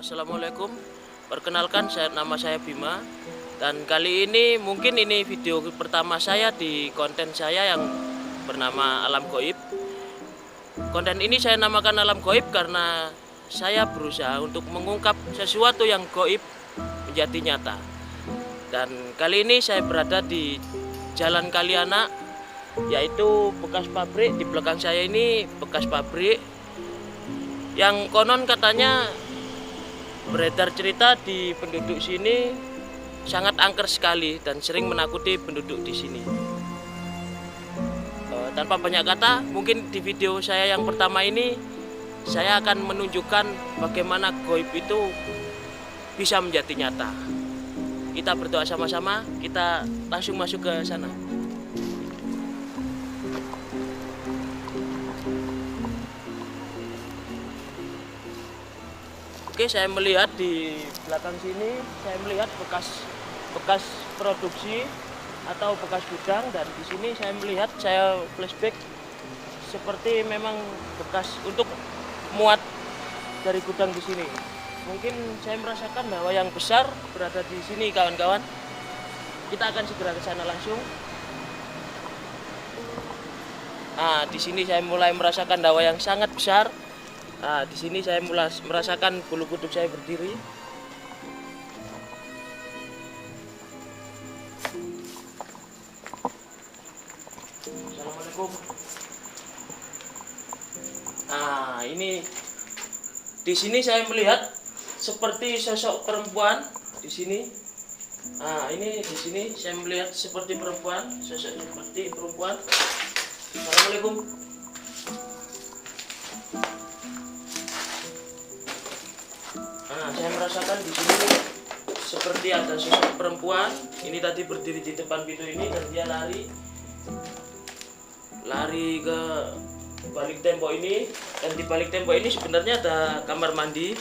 Assalamualaikum. Perkenalkan, nama saya Bima. Dan kali ini mungkin ini video pertama saya di konten saya yang bernama Alam Goib. Konten ini saya namakan Alam Goib karena saya berusaha untuk mengungkap sesuatu yang goib menjadi nyata. Dan kali ini saya berada di Jalan Kalianak, yaitu bekas pabrik. Di belakang saya ini bekas pabrik yang konon katanya beredar cerita di penduduk sini sangat angker sekali dan sering menakuti penduduk di sini. Tanpa banyak kata, mungkin di video saya yang pertama ini saya akan menunjukkan bagaimana goib itu bisa menjadi nyata. Kita berdoa sama-sama, kita langsung masuk ke sana. Oke, saya melihat di belakang sini, saya melihat bekas produksi atau bekas gudang, dan di sini saya flashback seperti memang bekas untuk muat dari gudang di sini. Mungkin saya merasakan bahwa yang besar berada di sini, kawan-kawan. Kita akan segera ke sana langsung. Nah, di sini saya mulai merasakan bahwa yang sangat besar. Nah, di sini saya mulai merasakan bulu kuduk saya berdiri. Assalamualaikum. Nah, ini di sini saya melihat seperti sosok perempuan di sini. Nah, ini di sini saya melihat seperti perempuan, sosok seperti perempuan. Assalamualaikum. Nah, saya merasakan di sini seperti ada sosok perempuan. Ini tadi berdiri di depan pintu ini dan dia lari ke balik tembok ini, dan di balik tembok ini sebenarnya ada kamar mandi.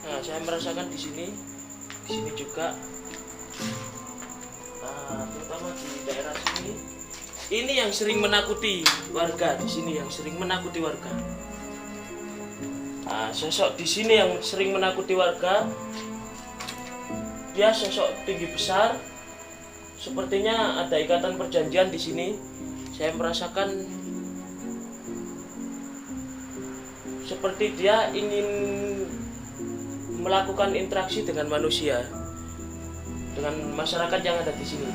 Nah, saya merasakan di sini juga. Nah, terutama di daerah sini. Ini yang sering menakuti warga di sini, Nah, sosok di sini yang sering menakuti warga. Dia sosok tinggi besar. Sepertinya ada ikatan perjanjian di sini. Saya merasakan seperti dia ingin melakukan interaksi dengan manusia, dengan masyarakat yang ada di sini.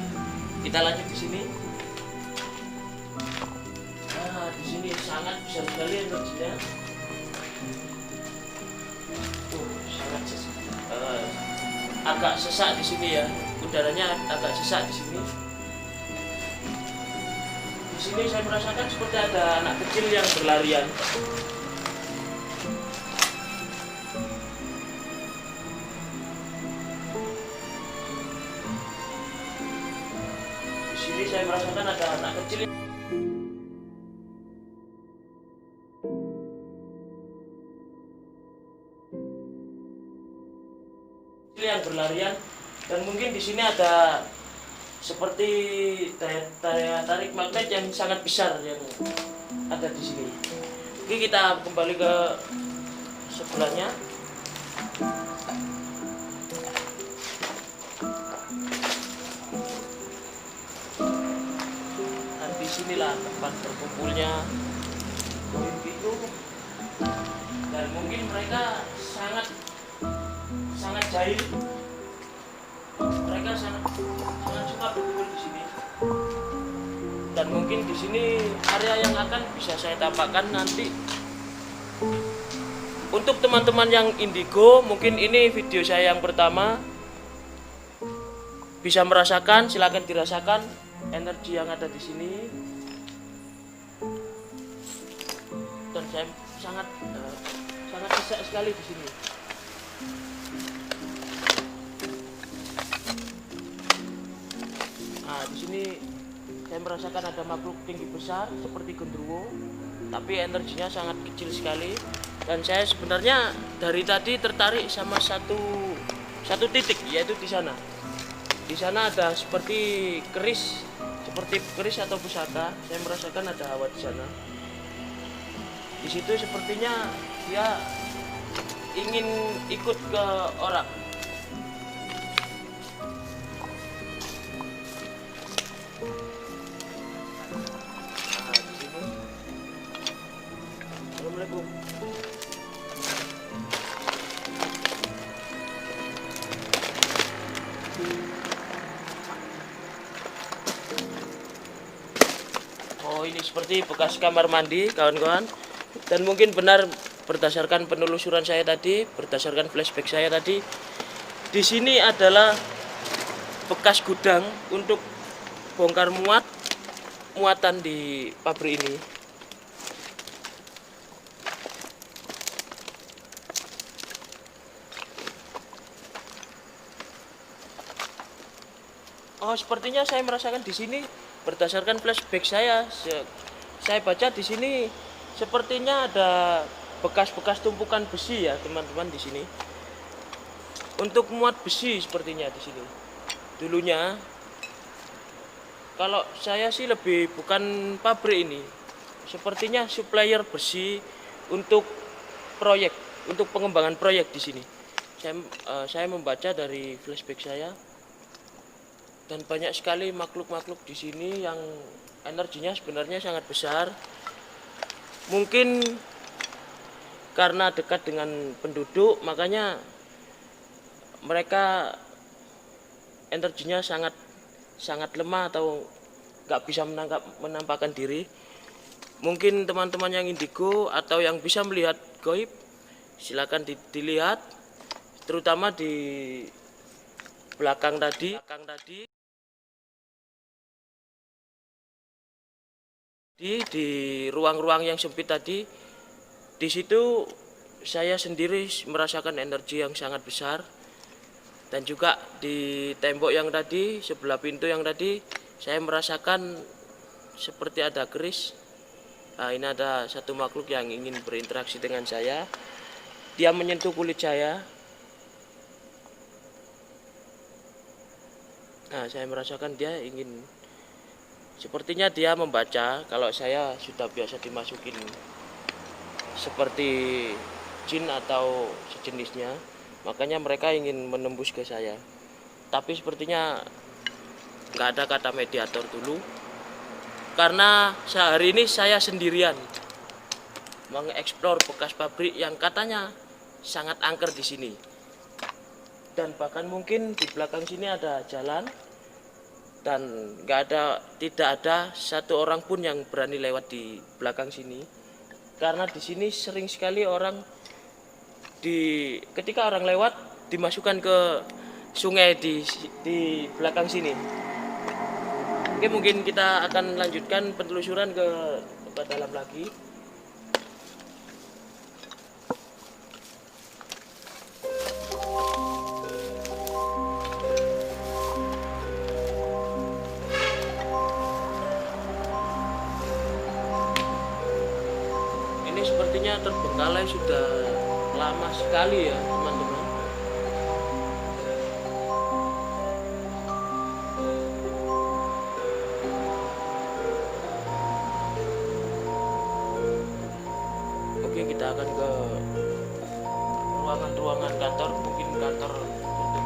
Kita lanjut di sini. Di sini sangat besar sekali energinya. Agak sesak di sini ya, udaranya agak sesak di sini. Di sini saya merasakan seperti ada anak kecil yang berlarian. Di sini saya merasakan ada anak kecil yang berlarian, dan mungkin di sini ada seperti daya tarik magnet yang sangat besar yang ada di sini. Oke, kita kembali ke sebelahnya. Dan di sinilah tempat berkumpulnya goib itu, dan mungkin mereka sangat jahil. Mereka sangat suka berkumpul di sini. Dan mungkin di sini area yang akan bisa saya tampakkan nanti. Untuk teman-teman yang indigo, mungkin ini video saya yang pertama. Bisa merasakan, silakan dirasakan energi yang ada di sini. Dan saya sangat sesak sekali di sini. Nah, di sini saya merasakan ada makhluk tinggi besar seperti genderuwo, tapi energinya sangat kecil sekali. Dan saya sebenarnya dari tadi tertarik sama satu titik, yaitu di sana. Di sana ada seperti keris seperti keris atau pusaka. Saya merasakan ada hawa di sana. Di situ sepertinya dia ingin ikut ke orang. Nah, di sini. Assalamualaikum. Oh, ini seperti bekas kamar mandi, kawan-kawan. Dan mungkin benar berdasarkan penelusuran saya tadi, berdasarkan flashback saya tadi, di sini adalah bekas gudang untuk bongkar muatan di pabrik ini. Oh, sepertinya saya merasakan di sini berdasarkan flashback saya. Saya baca di sini sepertinya ada bekas-bekas tumpukan besi ya, teman-teman di sini. Untuk muat besi sepertinya di sini. Dulunya kalau saya sih lebih bukan pabrik ini. Sepertinya supplier besi untuk proyek, untuk pengembangan proyek di sini. Saya membaca dari flashback saya. Dan banyak sekali makhluk-makhluk di sini yang energinya sebenarnya sangat besar. Mungkin karena dekat dengan penduduk, makanya mereka energinya sangat lemah atau nggak bisa menampakkan diri. Mungkin teman-teman yang indigo atau yang bisa melihat gaib, silakan dilihat, terutama di belakang tadi. Di ruang-ruang yang sempit tadi, di situ saya sendiri merasakan energi yang sangat besar. Dan juga di tembok yang tadi, sebelah pintu yang tadi, saya merasakan seperti ada keris. Nah, ini ada satu makhluk yang ingin berinteraksi dengan saya. Dia menyentuh kulit saya. Nah, saya merasakan dia ingin, sepertinya dia membaca kalau saya sudah biasa dimasukin seperti jin atau sejenisnya. Makanya mereka ingin menembus ke saya. Tapi sepertinya nggak ada kata mediator dulu. Karena sehari ini saya sendirian mengeksplor bekas pabrik yang katanya sangat angker di sini. Dan bahkan mungkin di belakang sini ada jalan. Dan tidak ada satu orang pun yang berani lewat di belakang sini, karena di sini sering sekali orang ketika orang lewat dimasukkan ke sungai di belakang sini. Oke, mungkin kita akan lanjutkan penelusuran ke tempat dalam lagi. Sepertinya terbengkalai sudah lama sekali ya, teman-teman. Oke, kita akan ke ruangan-ruangan kantor, mungkin kantor untuk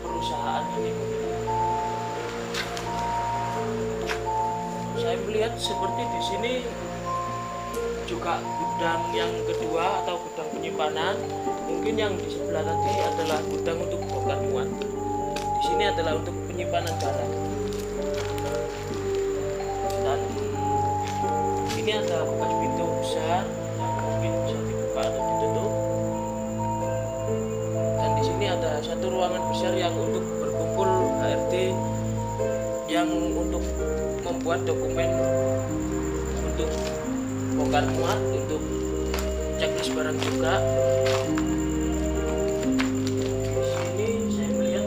perusahaan ini. Saya melihat seperti di sini juga gudang yang kedua atau gudang penyimpanan. Mungkin yang di sebelah tadi adalah gudang untuk bongkar muat. Di sini adalah untuk penyimpanan barang. Dan ini ada bekas pintu besar yang mungkin bisa dibuka atau ditutup. Dan di sini ada satu ruangan besar yang untuk berkumpul HRD, yang untuk membuat dokumen untuk bongkar muat, untuk checklist barang juga. Di sini saya melihat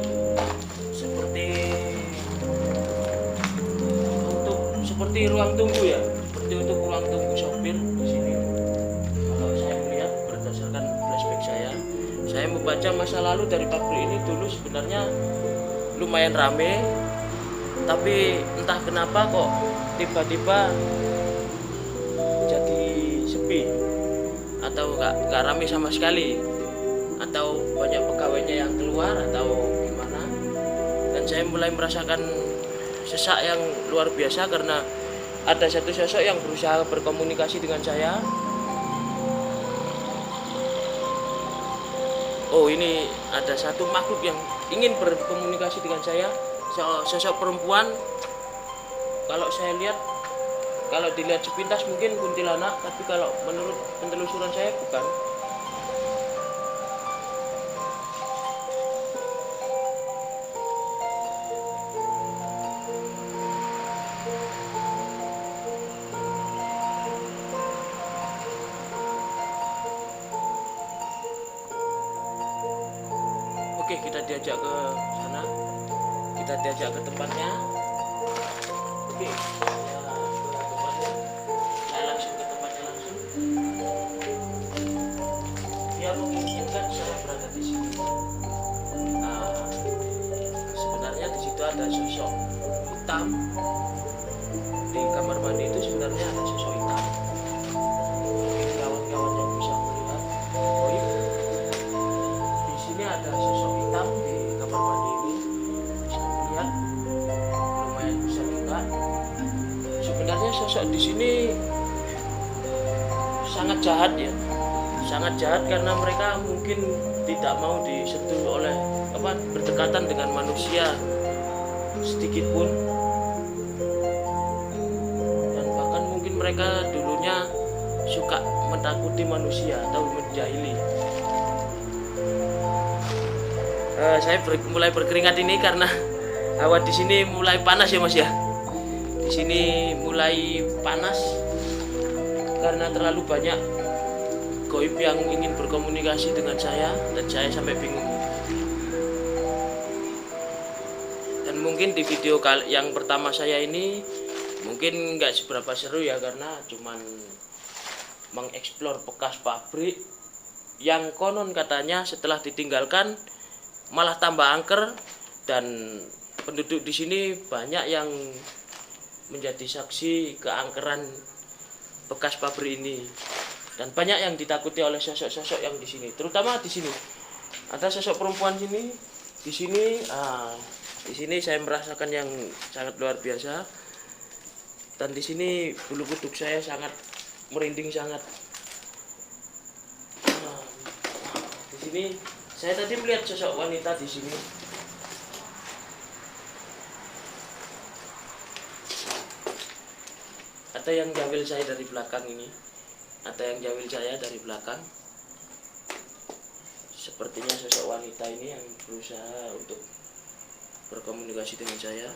seperti ruang tunggu ya, seperti untuk ruang tunggu sopir di sini. Kalau saya melihat berdasarkan flashback saya membaca masa lalu dari pabrik ini dulu sebenarnya lumayan rame. Tapi entah kenapa kok tiba-tiba jadi sepi atau nggak ramai sama sekali, atau banyak pegawainya yang keluar atau gimana. Dan saya mulai merasakan sesak yang luar biasa karena ada satu sosok yang berusaha berkomunikasi dengan saya. Oh, ini ada satu makhluk yang ingin berkomunikasi dengan saya, sosok perempuan. Kalau saya lihat, kalau dilihat sepintas mungkin kuntilanak, tapi kalau menurut penelusuran saya bukan. Oke, kita diajak ke sana, kita diajak ke tempatnya. Oke, saya ke tempatnya, saya langsung ke tempatnya langsung. Dia menginginkan saya berada di sini. Sebenarnya di situ ada sosok hitam. Di kamar mandi itu sebenarnya ada sosok hitam. Mungkin kawan-kawan yang bisa melihat. Oh iya, di sini ada sosok hitam di kamar mandi ini. Bisa melihat, lumayan bisa juga. Sebenarnya sosok di sini sangat jahat ya, sangat jahat karena mereka mungkin tidak mau disentuh oleh berdekatan dengan manusia sedikit pun. Dan bahkan mungkin mereka dulunya suka menakuti manusia atau menjahili. Saya mulai berkeringat ini karena hawa di sini mulai panas ya Mas ya. Di sini mulai panas karena terlalu banyak gaib yang ingin berkomunikasi dengan saya, dan saya sampai bingung. Dan mungkin di video yang pertama saya ini mungkin nggak seberapa seru ya, karena cuman mengeksplor bekas pabrik yang konon katanya setelah ditinggalkan malah tambah angker, dan penduduk di sini banyak yang menjadi saksi keangkeran bekas pabrik ini. Dan banyak yang ditakuti oleh sosok-sosok yang di sini, terutama di sini. Ada sosok perempuan sini, di sini, di sini saya merasakan yang sangat luar biasa. Dan di sini bulu kuduk saya sangat merinding sangat. Di sini saya tadi melihat sosok wanita di sini. Ada yang jawil saya dari belakang ini. Ada yang jawil saya dari belakang. Sepertinya sosok wanita ini yang berusaha untuk berkomunikasi dengan saya.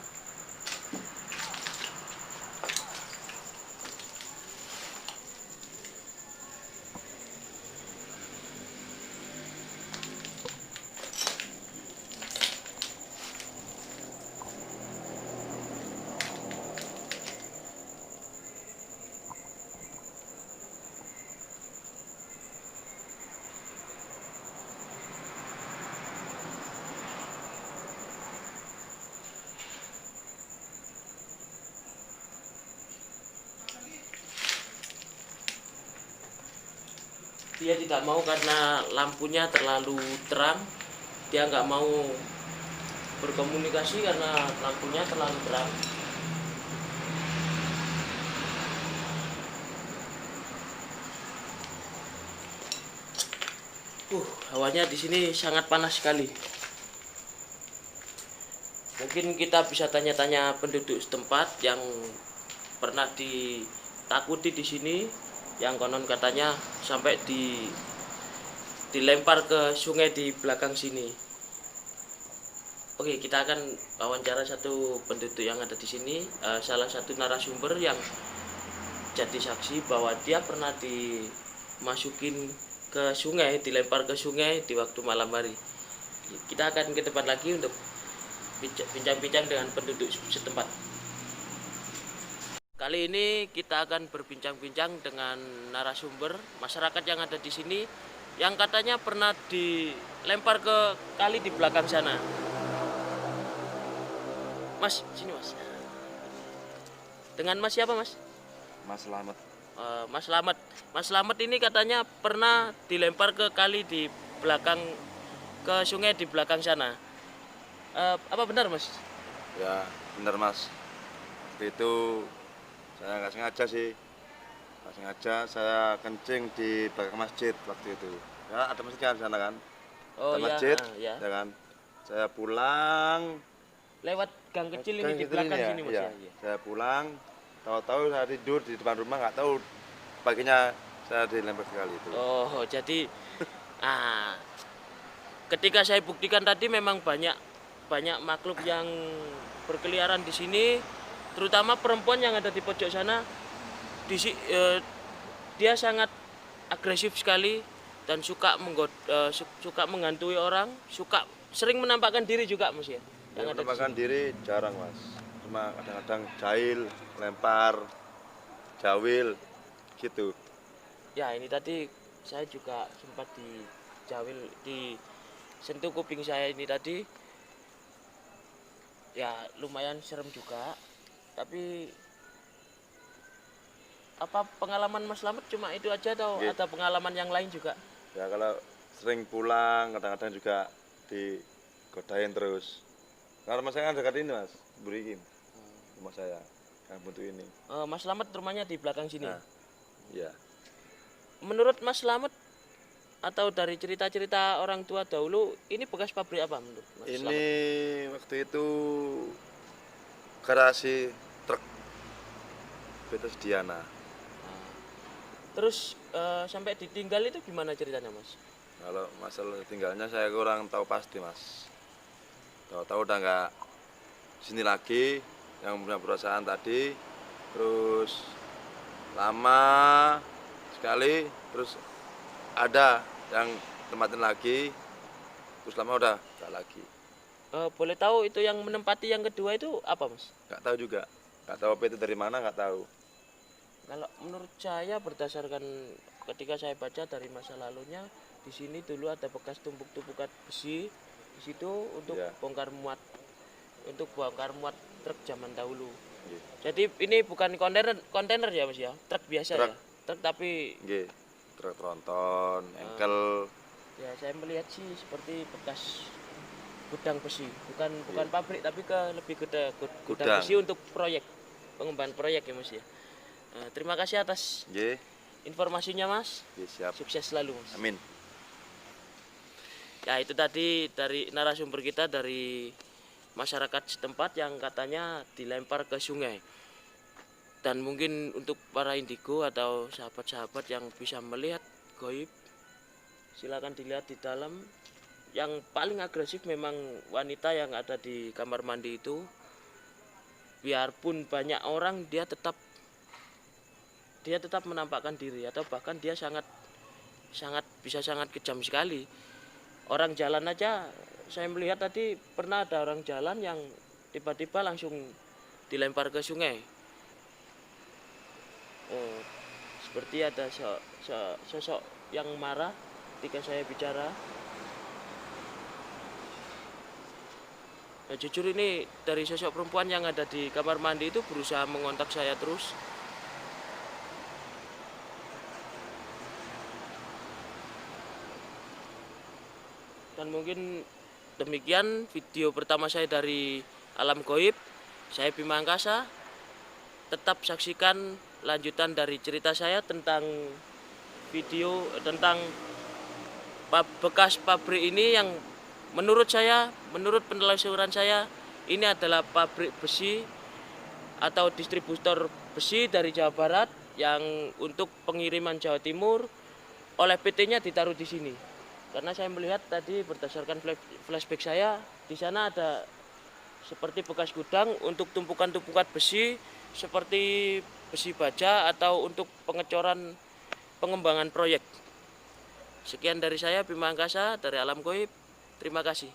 Dia tidak mau karena lampunya terlalu terang. Dia nggak mau berkomunikasi karena lampunya terlalu terang. Hawanya di sini sangat panas sekali. Mungkin kita bisa tanya-tanya penduduk setempat yang pernah ditakuti di sini, yang konon katanya sampai dilempar ke sungai di belakang sini. Oke, kita akan wawancara satu penduduk yang ada di sini, salah satu narasumber yang jadi saksi bahwa dia pernah dimasukin ke sungai, dilempar ke sungai di waktu malam hari. Kita akan ke tempat lagi untuk bincang-bincang dengan penduduk setempat. Kali ini kita akan berbincang-bincang dengan narasumber masyarakat yang ada di sini, yang katanya pernah dilempar ke kali di belakang sana. Mas, sini Mas. Dengan Mas siapa Mas? Mas Slamet. Mas Slamet. Mas Slamet ini katanya pernah dilempar ke kali di belakang, ke sungai di belakang sana. Apa benar Mas? Ya bener Mas, waktu itu saya nggak sengaja sih, nggak sengaja saya kencing di belakang masjid waktu itu. Ya ada masjid kan di sana kan, Oh ada iya, masjid, ya. ya kan. Saya pulang Lewat gang kecil kan ini di gitu belakang ya, sini Mas iya. ya. Iya. Saya pulang, tahu-tahu saya tidur di depan rumah, nggak tahu paginya saya dilempar sekali itu. Oh, jadi ah ketika saya buktikan tadi memang banyak makhluk yang berkeliaran di sini, terutama perempuan yang ada di pojok sana. Dia sangat agresif sekali dan suka menghantui orang, sering menampakkan diri juga Mas ya. Yang Yang ada di menampakkan sini. diri jarang Mas, cuma kadang-kadang jahil, lempar, jawil, gitu. Ya, ini tadi saya juga sempat disentuh kuping saya ini tadi. Ya, lumayan serem juga. Tapi apa pengalaman Mas Slamet cuma itu aja atau Nggih. ada pengalaman yang lain juga? Ya kalau sering pulang kadang-kadang juga digodain terus. Karena rumah saya kan dekat ini Mas, Burikim. Rumah saya yang buntu ini. Mas Slamet rumahnya di belakang sini. Nah, iya. Menurut Mas Slamet atau dari cerita-cerita orang tua dahulu, ini bekas pabrik apa menurut Mas Ini Slamet? waktu itu garasi truk PT Diana. Terus sampai ditinggal itu gimana ceritanya Mas? Kalau masalah tinggalnya saya kurang tahu pasti Mas. Tahu-tahu udah nggak sini lagi yang punya perusahaan tadi, terus lama sekali, terus ada yang tempatin lagi, terus lama udah nggak lagi. Boleh tahu itu yang menempati yang kedua itu apa Mas? Nggak tahu juga, nggak tahu apa itu dari mana, nggak tahu. Kalau menurut saya berdasarkan ketika saya baca dari masa lalunya, di sini dulu ada bekas tumpuk-tumpukan besi di situ untuk Ya. bongkar muat truk zaman dahulu. Nggih. Jadi ini bukan kontainer ya Mas ya, truk biasa Truk. ya. Truk tapi Nggih, truk tronton, engkel. ya saya melihat sih seperti bekas gudang besi, bukan Iya. pabrik tapi lebih ke gudang Gudang. besi untuk pengembangan proyek ya Mas ya. Terima kasih atas Nggih, informasinya Mas. nggih, siap. Sukses selalu Mas. Amin. Ya itu tadi dari narasumber kita dari masyarakat setempat yang katanya dilempar ke sungai. Dan mungkin untuk para indigo atau sahabat-sahabat yang bisa melihat goib, silakan dilihat di dalam. Yang paling agresif memang wanita yang ada di kamar mandi itu. Biarpun banyak orang dia tetap menampakkan diri, atau bahkan dia bisa sangat kejam sekali. Orang jalan aja, saya melihat tadi pernah ada orang jalan yang tiba-tiba langsung dilempar ke sungai. Seperti ada sosok yang marah ketika saya bicara. Nah, jujur ini dari sosok perempuan yang ada di kamar mandi itu berusaha mengontak saya terus. Dan mungkin demikian video pertama saya dari Alam Goib. Saya Bima Angkasa. Tetap saksikan lanjutan dari cerita saya tentang bekas pabrik ini yang menurut penelusuran saya, ini adalah pabrik besi atau distributor besi dari Jawa Barat yang untuk pengiriman Jawa Timur oleh PT-nya ditaruh di sini. Karena saya melihat tadi berdasarkan flashback saya, di sana ada seperti bekas gudang untuk tumpukan-tumpukan besi seperti besi baja atau untuk pengecoran pengembangan proyek. Sekian dari saya Bima Angkasa dari Alam Goib. Terima kasih.